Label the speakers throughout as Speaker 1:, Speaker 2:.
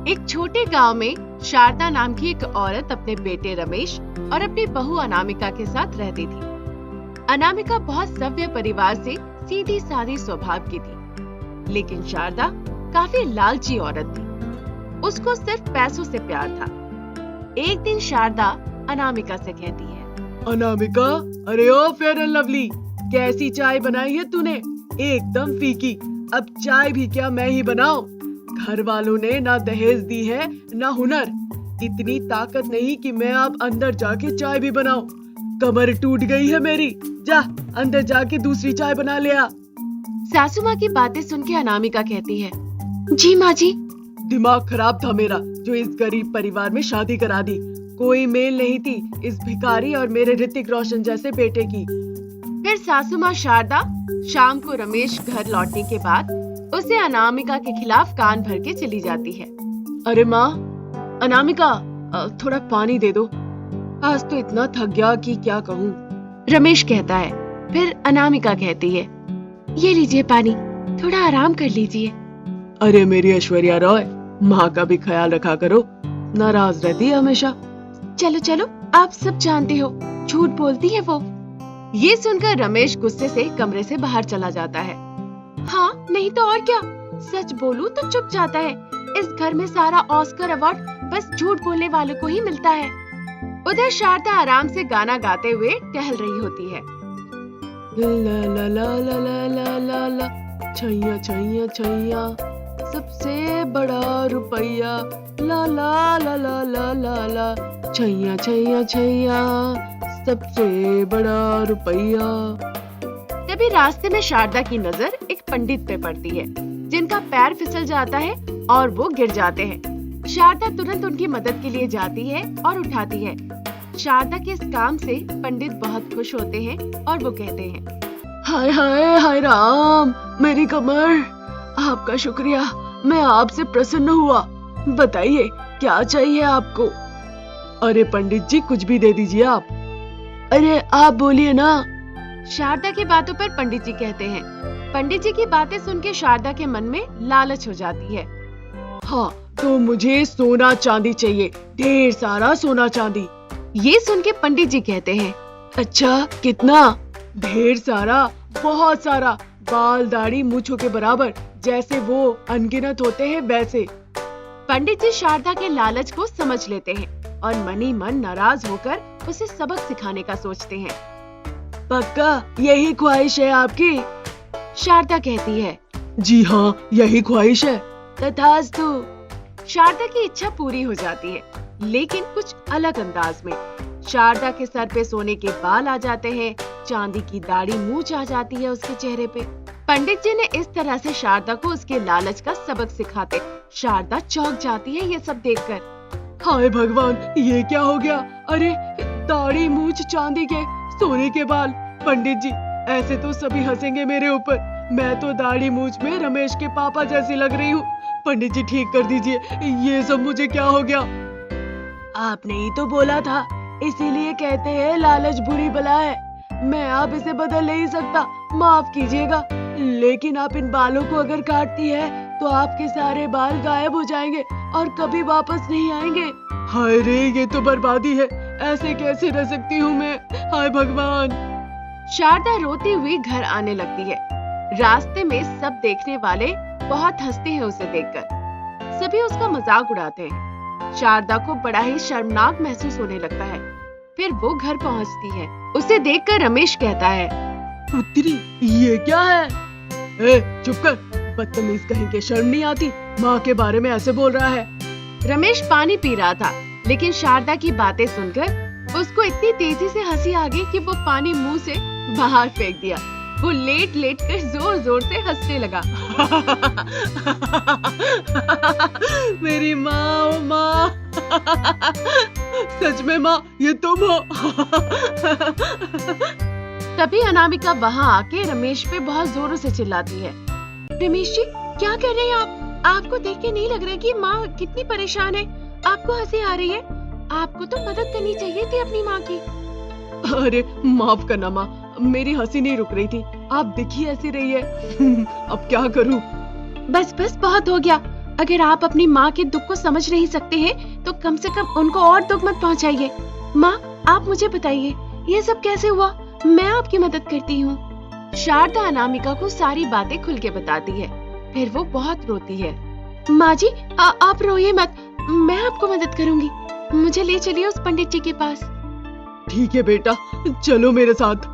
Speaker 1: एक छोटे गांव में शारदा नाम की एक औरत अपने बेटे रमेश और अपनी बहू अनामिका के साथ रहती थी। अनामिका बहुत सभ्य परिवार से सीधी सादी स्वभाव की थी, लेकिन शारदा काफी लालची औरत थी। उसको सिर्फ पैसों से प्यार था। एक दिन शारदा अनामिका से कहती है,
Speaker 2: अनामिका, अरे ओ फेयर एंड लवली, कैसी चाय बनाई है तूने? एकदम फीकी। अब चाय भी क्या मैं ही बनाऊं? घर वालों ने ना दहेज दी है ना हुनर। इतनी ताकत नहीं कि मैं अब अंदर जाके चाय भी बनाऊं। कमर टूट गई है मेरी। जा अंदर जाके दूसरी चाय बना ले आ।
Speaker 1: सासू माँ की बातें सुन के अनामिका कहती है, जी माँ जी।
Speaker 2: दिमाग खराब था मेरा जो इस गरीब परिवार में शादी करा दी। कोई मेल नहीं थी इस भिखारी और मेरे ऋतिक रोशन जैसे बेटे की।
Speaker 1: फिर सासू माँ शारदा शाम को रमेश घर लौटने के बाद उसे अनामिका के खिलाफ कान भर के चली जाती है।
Speaker 2: अरे माँ, अनामिका, थोड़ा पानी दे दो। आज तो इतना थक गया कि क्या कहूँ।
Speaker 1: रमेश कहता है। फिर अनामिका कहती है, ये लीजिए पानी, थोड़ा आराम कर लीजिए।
Speaker 2: अरे मेरी ऐश्वर्या रॉय, माँ का भी ख्याल रखा करो, नाराज रहती है हमेशा।
Speaker 1: चलो चलो, आप सब जानते हो, झूठ बोलती है वो। ये सुनकर रमेश गुस्से से कमरे से बाहर चला जाता है। हाँ, नहीं तो और क्या, सच बोलूं तो चुप जाता है। इस घर में सारा ऑस्कर अवार्ड बस झूठ बोलने वालों को ही मिलता है। उधर शारदा आराम से गाना गाते हुए टहल रही होती है।
Speaker 2: ला ला ला ला ला ला ला ला, छैया छैया छैया, सबसे बड़ा रुपया, ला ला ला ला ला ला ला, छैया छैया छैया, सबसे बड़ा रुपया।
Speaker 1: तभी रास्ते में शारदा की नजर एक पंडित पे पड़ती है, जिनका पैर फिसल जाता है और वो गिर जाते हैं। शारदा तुरंत उनकी मदद के लिए जाती है और उठाती है। शारदा के इस काम से पंडित बहुत खुश होते हैं और वो कहते हैं,
Speaker 2: हाय हाय हाय राम, मेरी कमर, आपका शुक्रिया, मैं आपसे प्रसन्न हुआ। बताइए क्या चाहिए आपको? अरे पंडित जी, कुछ भी दे दीजिए आप। अरे आप बोलिए ना।
Speaker 1: शारदा की बातों पर पंडित जी कहते हैं। पंडित जी की बातें सुन के शारदा के मन में लालच हो जाती है।
Speaker 2: हाँ, तो मुझे सोना चांदी चाहिए, ढेर सारा सोना चांदी।
Speaker 1: ये सुन के पंडित जी कहते हैं,
Speaker 2: अच्छा कितना? ढेर सारा, बहुत सारा, बाल दाढ़ी मूंछों के बराबर, जैसे वो अनगिनत होते हैं वैसे।
Speaker 1: पंडित जी शारदा के लालच को समझ लेते हैं और मनी मन नाराज होकर उसे सबक सिखाने का सोचते हैं।
Speaker 2: पक्का यही ख्वाहिश है आपकी?
Speaker 1: शारदा कहती है,
Speaker 2: जी हाँ, यही ख्वाहिश है। तथास्तु।
Speaker 1: शारदा की इच्छा पूरी हो जाती है, लेकिन कुछ अलग अंदाज में। शारदा के सर पे सोने के बाल आ जाते हैं, चांदी की दाढ़ी मूंछ आ जाती है उसके चेहरे पे। पंडित जी ने इस तरह से शारदा को उसके लालच का सबक सिखाते। शारदा चौंक जाती है ये सब देखकर। हाय भगवान, ये क्या हो गया? अरे दाढ़ी मूंछ चांदी के, सोने के बाल। पंडित जी, ऐसे तो सभी हंसेंगे मेरे ऊपर। मैं तो दाढ़ी मूंछ में रमेश के पापा जैसी लग रही हूँ। पंडित जी ठीक कर दीजिए, ये सब मुझे क्या हो गया? आपने ही तो बोला था, इसीलिए कहते हैं लालच बुरी बला है। मैं अब इसे बदल नहीं सकता, माफ कीजिएगा। लेकिन आप इन बालों को अगर काटती है तो आपके सारे बाल गायब हो जाएंगे और कभी वापस नहीं आएंगे। हाय रे, ये तो बर्बादी है। ऐसे कैसे रह सकती हूँ मैं? हाय भगवान। शारदा रोती हुई घर आने लगती है। रास्ते में सब देखने वाले बहुत हंसते हैं उसे देखकर। सभी उसका मजाक उड़ाते हैं। शारदा को बड़ा ही शर्मनाक महसूस होने लगता है। फिर वो घर पहुंचती है। उसे देखकर रमेश कहता है,
Speaker 2: पुत्री, ये क्या है? ए, चुप कर, बदतमीज कहीं के, शर्म नहीं आती? माँ के बारे में ऐसे बोल रहा है।
Speaker 1: रमेश पानी पी रहा था, लेकिन शारदा की बातें सुनकर उसको इतनी तेजी से हंसी आ गई कि वो पानी मुंह से बाहर फेंक दिया। वो लेट लेट कर जोर जोर से हंसने लगा।
Speaker 2: मेरी माँ, ओ माँ। सच में माँ, ये तुम हो?
Speaker 1: तभी अनामिका वहाँ आके रमेश पे बहुत जोरों से चिल्लाती है। रमेश जी, क्या कर रहे हैं आप? आपको देख के नहीं लग रहा कि माँ कितनी परेशान है? आपको हंसी आ रही है? आपको तो मदद करनी चाहिए थी अपनी माँ की।
Speaker 2: अरे माफ करना माँ, मेरी हंसी नहीं रुक रही थी। आप दिख ही ऐसी रही है। अब क्या करूँ?
Speaker 1: बस बस, बहुत हो गया। अगर आप अपनी माँ के दुख को समझ नहीं सकते हैं तो कम से कम उनको और दुख मत पहुँचाइए। माँ, आप मुझे बताइए ये सब कैसे हुआ? मैं आपकी मदद करती हूँ। शारदा अनामिका को सारी बातें खुल के बताती है। फिर वो बहुत रोती है। माँ जी, आप रोइए मत, मैं आपको मदद करूंगी। मुझे ले चलिए उस पंडित जी के पास।
Speaker 2: ठीक है बेटा, चलो मेरे साथ।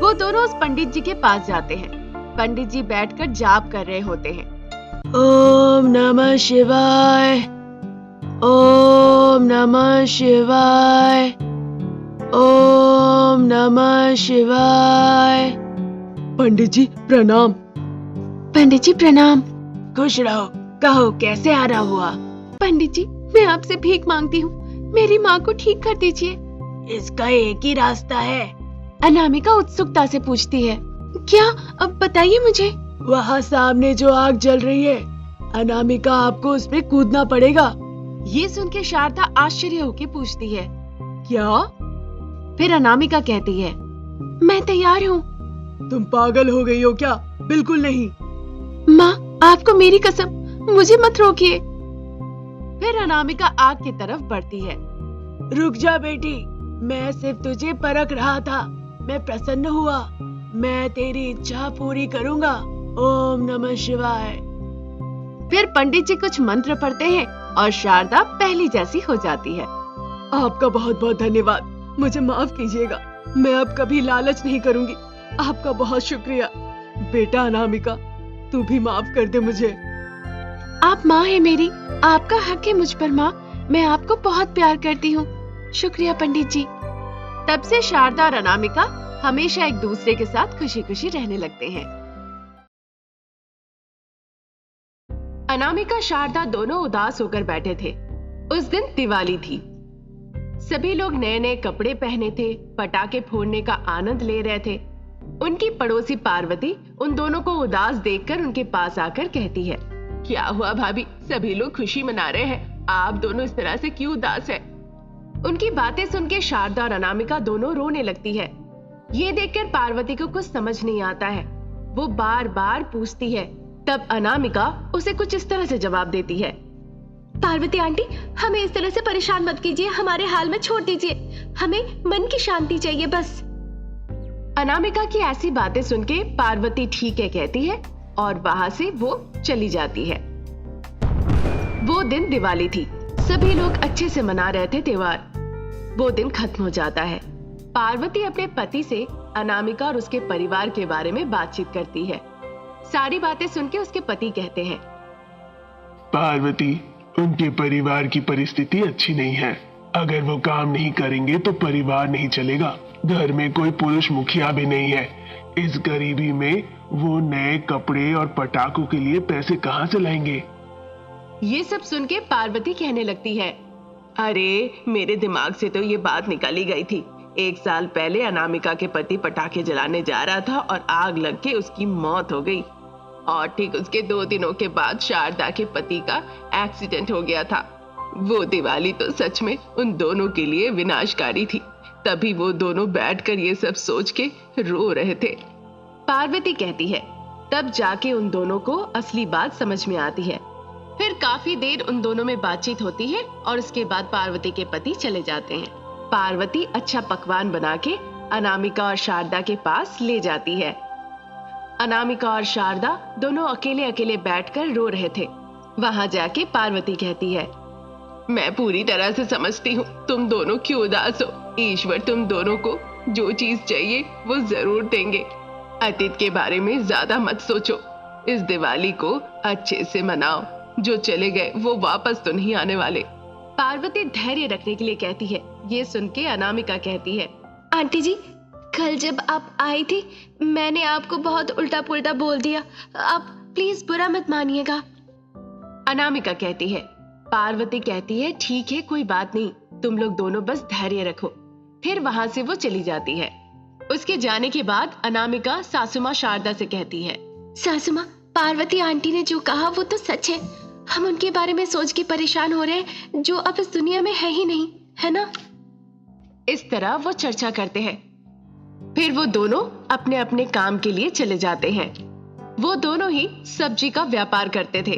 Speaker 1: वो दोनों उस पंडित जी के पास जाते हैं। पंडित जी बैठकर जाप कर रहे होते हैं।
Speaker 2: ओम नमः शिवाय, ओम नमः शिवाय, ओम नमः शिवाय। पंडित जी प्रणाम।
Speaker 1: पंडित जी प्रणाम।
Speaker 2: खुश रहो, कहो कैसे आना हुआ?
Speaker 1: पंडित जी, मैं आपसे भीख मांगती हूँ, मेरी माँ को ठीक कर दीजिए।
Speaker 2: इसका एक ही रास्ता है।
Speaker 1: अनामिका उत्सुकता से पूछती है। क्या? अब बताइए मुझे।
Speaker 2: वहाँ सामने जो आग जल रही है, अनामिका आपको उस पे कूदना पड़ेगा।
Speaker 1: ये सुन के शारदा आश्चर्य होके पूछती है,
Speaker 2: क्या?
Speaker 1: फिर अनामिका कहती है, मैं तैयार हूँ।
Speaker 2: तुम पागल हो गई हो क्या? बिल्कुल नहीं।
Speaker 1: माँ, आपको मेरी कसम, मुझे मत रोकिए। फिर अनामिका आग की तरफ बढ़ती है।
Speaker 2: रुक जा बेटी, मैं सिर्फ तुझे परख रहा था। मैं प्रसन्न हुआ, मैं तेरी इच्छा पूरी करूंगा। ओम नमः शिवाय।
Speaker 1: फिर पंडित जी कुछ मंत्र पढ़ते हैं और शारदा पहली जैसी हो जाती है।
Speaker 2: आपका बहुत बहुत धन्यवाद, मुझे माफ कीजिएगा, मैं अब कभी लालच नहीं करूंगी। आपका बहुत शुक्रिया। बेटा अनामिका, तू भी माफ कर दे मुझे।
Speaker 1: आप माँ है मेरी, आपका हक है मुझ पर माँ, मैं आपको बहुत प्यार करती हूँ। शुक्रिया पंडित जी। तब से शारदा और अनामिका हमेशा एक दूसरे के साथ खुशी खुशी रहने लगते हैं। अनामिका शारदा दोनों उदास होकर बैठे थे। उस दिन दिवाली थी। सभी लोग नए नए कपड़े पहने थे, पटाखे फोड़ने का आनंद ले रहे थे। उनकी पड़ोसी पार्वती उन दोनों को उदास देखकर उनके पास आकर कहती है, क्या हुआ भाभी, सभी लोग खुशी मना रहे हैं, आप दोनों इस तरह से क्यों उदास है? उनकी बातें सुन के शारदा और अनामिका दोनों रोने लगती है। ये देखकर पार्वती को कुछ समझ नहीं आता है। वो बार बार पूछती है। तब अनामिका उसे कुछ इस तरह से जवाब देती है, पार्वती आंटी, हमें इस तरह से परेशान मत कीजिए, हमारे हाल में छोड़ दीजिए, हमें मन की शांति चाहिए बस। अनामिका की ऐसी बातें सुन के पार्वती ठीक है कहती है और वहां से वो चली जाती है। वो दिन दिवाली थी। सभी लोग अच्छे से मना रहे थे त्योहार। वो दिन खत्म हो जाता है। पार्वती अपने पति से अनामिका और उसके परिवार के बारे में बातचीत करती है। सारी बातें सुन के उसके पति कहते हैं,
Speaker 3: पार्वती, उनके परिवार की परिस्थिति अच्छी नहीं है। अगर वो काम नहीं करेंगे तो परिवार नहीं चलेगा। घर में कोई पुरुष मुखिया भी नहीं है। इस गरीबी में वो नए कपड़े और पटाखों के लिए पैसे कहाँ से लाएंगे?
Speaker 1: ये सब सुन के पार्वती कहने लगती है, अरे मेरे दिमाग से तो ये बात निकाली गई थी। 1 साल पहले अनामिका के पति पटाखे जलाने जा रहा था और आग लग के उसकी मौत हो गई। और ठीक उसके 2 दिनों के बाद शारदा के पति का एक्सीडेंट हो गया था। वो दिवाली तो सच में उन दोनों के लिए विनाशकारी थी। तभी वो दोनों बैठकर ये सब सोच के रो रहे थे। पार्वती कहती है, तब जाके उन दोनों को असली बात समझ में आती है। फिर काफी देर उन दोनों में बातचीत होती है और उसके बाद पार्वती के पति चले जाते हैं। पार्वती अच्छा पकवान बना के अनामिका और शारदा के पास ले जाती है। अनामिका और शारदा दोनों अकेले अकेले बैठकर रो रहे थे। वहां जाके पार्वती कहती है, मैं पूरी तरह से समझती हूँ तुम दोनों क्यों उदास हो। ईश्वर तुम दोनों को जो चीज चाहिए वो जरूर देंगे। अतीत के बारे में ज्यादा मत सोचो। इस दिवाली को अच्छे से मनाओ। जो चले गए वो वापस तो नहीं आने वाले। पार्वती धैर्य रखने के लिए कहती है। ये सुन के अनामिका कहती है, आंटी जी, कल जब आप आई थी मैंने आपको बहुत उल्टा पुल्टा बोल दिया, आप प्लीज बुरा मत मानिएगा। अनामिका कहती है। पार्वती कहती है, ठीक है कोई बात नहीं, तुम लोग दोनों बस धैर्य रखो। फिर वहां से वो चली जाती है। उसके जाने के बाद अनामिका सासुमा शारदा से कहती है, सासुमा, पार्वती आंटी ने जो कहा वो तो सच है। हम उनके बारे में सोच के परेशान हो रहे हैं जो अब इस दुनिया में है ही नहीं, है ना? इस तरह वो चर्चा करते हैं। फिर वो दोनों अपने अपने काम के लिए चले जाते हैं। वो दोनों ही सब्जी का व्यापार करते थे।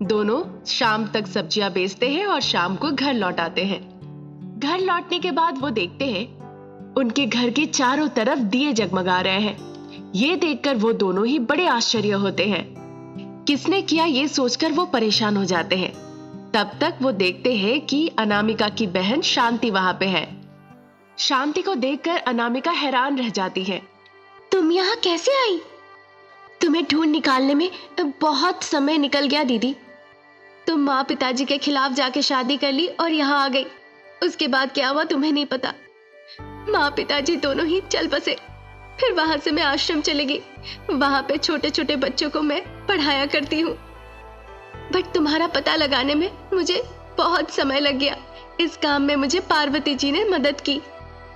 Speaker 1: दोनों शाम तक सब्जियां बेचते हैं और शाम को घर लौट आते हैं। घर लौटने के बाद वो देखते हैं उनके घर के चारों तरफ दिए जगमगा रहे हैं। ये देखकर वो दोनों ही बड़े आश्चर्य होते हैं। किसने किया ये सोचकर वो परेशान हो जाते हैं। तब तक वो देखते हैं कि अनामिका की बहन शांति वहां पे है। शांति को देखकर अनामिका हैरान रह जाती है।
Speaker 4: तुम यहाँ कैसे आई? तुम्हें ढूंढ निकालने में बहुत समय निकल गया दीदी। तुम माँ पिताजी के खिलाफ जाके शादी कर ली और यहाँ आ गई। उसके बाद क्या हुआ तुम्हें नहीं पता। माँ पिताजी दोनों ही चल बसे। फिर वहां से मैं आश्रम चली गई। वहां पे छोटे छोटे बच्चों को मैं पढ़ाया करती हूँ। बट तुम्हारा पता लगाने में मुझे बहुत समय लग गया। इस काम में मुझे पार्वती जी ने मदद की।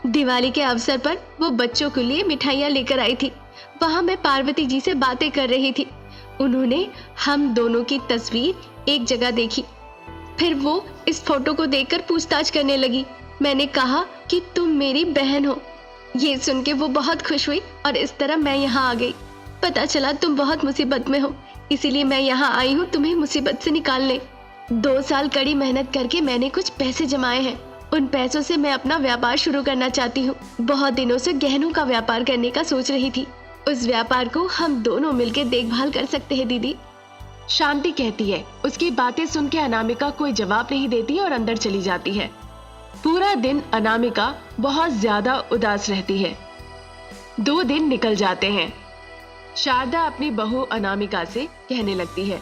Speaker 4: दिवाली के अवसर पर वो बच्चों के लिए मिठाइयाँ लेकर आई थी। वहां मैं पार्वती जी से बातें कर रही थी। उन्होंने हम दोनों की तस्वीर एक जगह देखी। फिर वो इस फोटो को देखकर पूछताछ करने लगी। मैंने कहा कि तुम मेरी बहन हो। ये सुन के वो बहुत खुश हुई और इस तरह मैं यहाँ आ गई। पता चला तुम बहुत मुसीबत में हो, इसीलिए मैं यहाँ आई हूँ तुम्हें मुसीबत से निकालने। 2 साल कड़ी मेहनत करके मैंने कुछ पैसे जमाए हैं। उन पैसों से मैं अपना व्यापार शुरू करना चाहती हूँ। बहुत दिनों से गहनों का व्यापार करने का सोच रही थी। उस व्यापार को हम दोनों मिलकर देखभाल कर सकते हैं दीदी।
Speaker 1: शांति कहती है। उसकी बातें सुन के अनामिका कोई जवाब नहीं देती और अंदर चली जाती है। पूरा दिन अनामिका बहुत ज्यादा उदास रहती है। 2 दिन निकल जाते हैं। शारदा अपनी बहू अनामिका से कहने लगती है,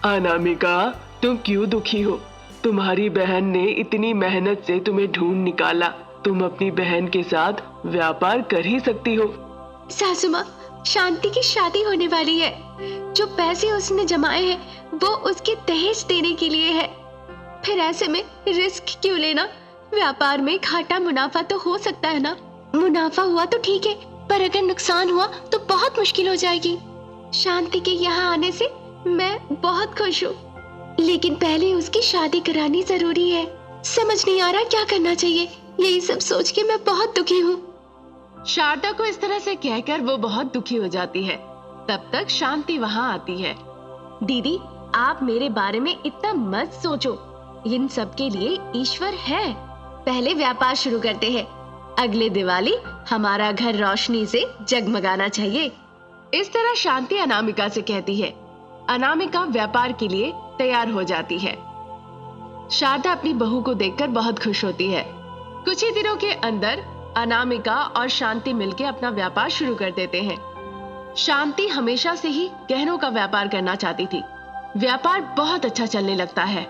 Speaker 2: अनामिका, तुम क्यों दुखी हो? तुम्हारी बहन ने इतनी मेहनत से तुम्हें ढूंढ निकाला। तुम अपनी बहन के साथ व्यापार कर ही सकती हो।
Speaker 4: सासू माँ, शांति की शादी होने वाली है। जो पैसे उसने जमाए हैं वो उसके दहेज देने के लिए है। फिर ऐसे में रिस्क क्यों लेना? व्यापार में घाटा मुनाफा तो हो सकता है ना। मुनाफा हुआ तो ठीक है, पर अगर नुकसान हुआ तो बहुत मुश्किल हो जाएगी। शांति के यहाँ आने से मैं बहुत खुश हूँ, लेकिन पहले उसकी शादी करानी जरूरी है। समझ नहीं आ रहा क्या करना चाहिए। यही सब सोच के मैं बहुत दुखी हूँ।
Speaker 1: शारदा को इस तरह से कहकर वो बहुत दुखी हो जाती है। तब तक शांति वहां आती है।
Speaker 4: दीदी, आप मेरे बारे में इतना मत सोचो। इन सब के लिए ईश्वर है। पहले व्यापार शुरू करते हैं। अगले दिवाली हमारा घर रोशनी से जगमगाना चाहिए।
Speaker 1: इस तरह शांति अनामिका से कहती है। अनामिका व्यापार के लिए तैयार हो जाती है। शारदा अपनी बहू को देखकर बहुत खुश होती है। कुछ ही दिनों के अंदर अनामिका और शांति मिलकर अपना व्यापार शुरू कर देते हैं। शांति हमेशा से ही गहनों का व्यापार करना चाहती थी। व्यापार बहुत अच्छा चलने लगता है।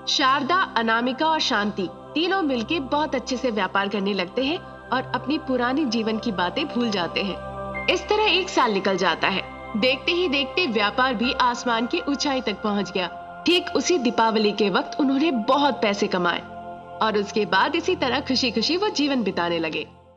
Speaker 1: शारदा, अनामिका और शांति तीनों मिलकर बहुत अच्छे से व्यापार करने लगते हैं और अपनी पुरानी जीवन की बातें भूल जाते हैं। इस तरह 1 साल निकल जाता है। देखते ही देखते व्यापार भी आसमान की ऊंचाई तक पहुंच गया। ठीक उसी दीपावली के वक्त उन्होंने बहुत पैसे कमाए और उसके बाद इसी तरह खुशी खुशी वो जीवन बिताने लगे।